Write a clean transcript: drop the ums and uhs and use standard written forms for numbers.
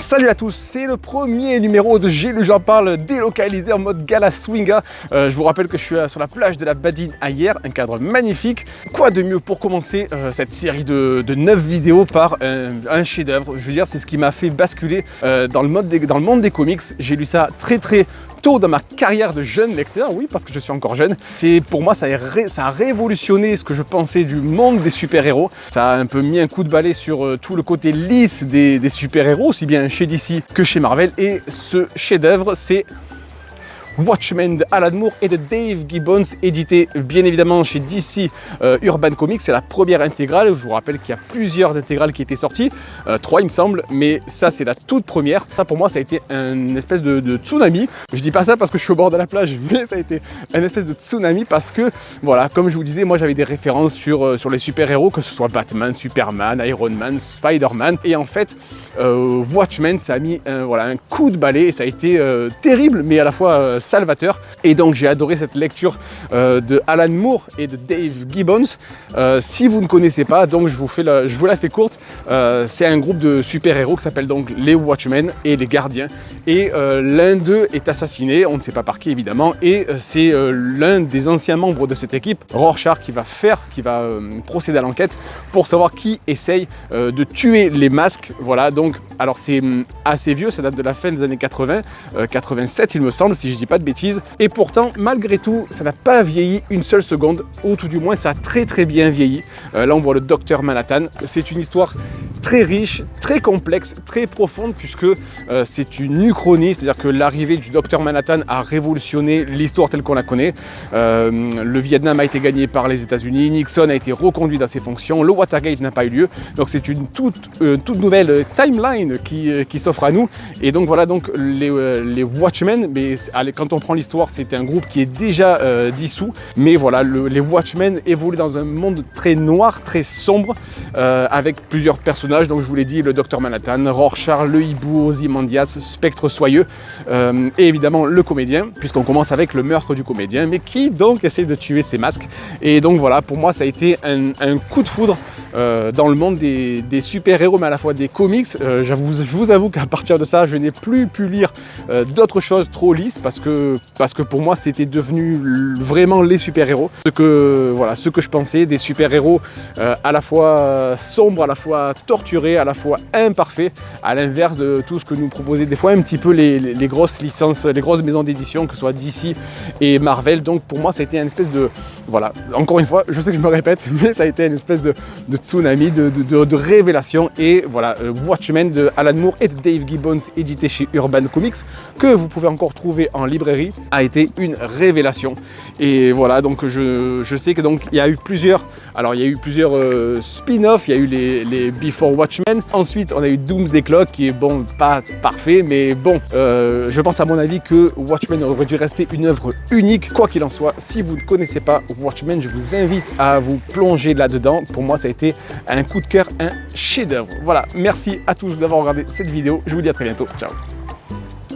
Salut à tous, c'est le premier numéro de J'ai lu, j'en parle, délocalisé en mode gala swinga. Je vous rappelle que je suis sur la plage de la Badine à Hyères, un cadre magnifique. Quoi de mieux pour commencer cette série de 9 vidéos par un chef-d'œuvre. Je veux dire, c'est ce qui m'a fait basculer dans le monde des comics. J'ai lu ça très tôt dans ma carrière de jeune lecteur, oui, parce que je suis encore jeune. Pour moi, ça a révolutionné ce que je pensais du monde des super-héros. Ça a un peu mis un coup de balai sur tout le côté lisse des super-héros, aussi bien chez DC que chez Marvel. Et ce chef-d'œuvre, c'est Watchmen de Alan Moore et de Dave Gibbons, édité bien évidemment chez DC Urban Comics. C'est la première intégrale. Je vous rappelle qu'il y a plusieurs intégrales qui étaient sorties, 3 il me semble, mais ça c'est la toute première. Ça pour moi ça a été une espèce de tsunami. Je dis pas ça parce que je suis au bord de la plage, mais ça a été une espèce de tsunami parce que voilà, comme je vous disais, moi j'avais des références sur les super-héros, que ce soit Batman, Superman, Iron Man, Spider-Man, et en fait Watchmen ça a mis un coup de balai et ça a été terrible mais à la fois salvateur. Et donc j'ai adoré cette lecture de Alan Moore et de Dave Gibbons. Si vous ne connaissez pas, donc je vous la fais courte. C'est un groupe de super-héros qui s'appelle donc les Watchmen et les Gardiens. Et l'un d'eux est assassiné, on ne sait pas par qui évidemment, et c'est l'un des anciens membres de cette équipe, Rorschach, qui va procéder à l'enquête pour savoir qui essaye de tuer les masques. Voilà, donc alors c'est assez vieux, ça date de la fin des années 80, 87 il me semble, si je dis pas de bêtises, et pourtant malgré tout ça n'a pas vieilli une seule seconde, ou tout du moins ça a très bien vieilli. Là on voit le docteur Manhattan. C'est une histoire très riche, très complexe, très profonde, puisque c'est une uchronie, c'est-à-dire que l'arrivée du docteur Manhattan a révolutionné l'histoire telle qu'on la connaît. Le Vietnam a été gagné par les États-Unis, Nixon a été reconduit dans ses fonctions, le Watergate n'a pas eu lieu, donc c'est une toute nouvelle timeline qui s'offre à nous. Et donc voilà, donc les Watchmen, mais quand on prend l'histoire, c'est un groupe qui est déjà dissous, mais voilà, les Watchmen évoluent dans un monde très noir, très sombre, avec plusieurs personnages. Donc je vous l'ai dit, le docteur Manhattan, Rorschach, le hibou, Ozymandias, Spectre Soyeux, et évidemment le comédien, puisqu'on commence avec le meurtre du comédien, mais qui donc essaie de tuer ses masques. Et donc voilà, pour moi ça a été un coup de foudre dans le monde des super-héros, mais à la fois des comics. Je vous avoue qu'à partir de ça, je n'ai plus pu lire d'autres choses trop lisses, parce que pour moi c'était devenu vraiment les super-héros, ce que je pensais des super-héros, à la fois sombres, à la fois torturés, à la fois imparfaits, à l'inverse de tout ce que nous proposaient des fois un petit peu les grosses licences, les grosses maisons d'édition, que ce soit DC et Marvel. Donc pour moi ça a été une espèce de, voilà, encore une fois, je sais que je me répète, mais ça a été une espèce de tsunami, de révélation. Et voilà, Watchmen de Alan Moore et de Dave Gibbons, édité chez Urban Comics, que vous pouvez encore trouver en librairie, a été une révélation. Et voilà, donc je sais que donc il y a eu plusieurs spin-offs. Il y a eu les Before Watchmen, ensuite on a eu Doomsday Clock, qui est bon, pas parfait, mais bon, je pense à mon avis que Watchmen aurait dû rester une œuvre unique. Quoi qu'il en soit, si vous ne connaissez pas Watchmen, je vous invite à vous plonger là-dedans. Pour moi ça a été un coup de cœur, un chef-d'œuvre. Voilà, merci à tous d'avoir regardé cette vidéo, je vous dis à très bientôt, ciao.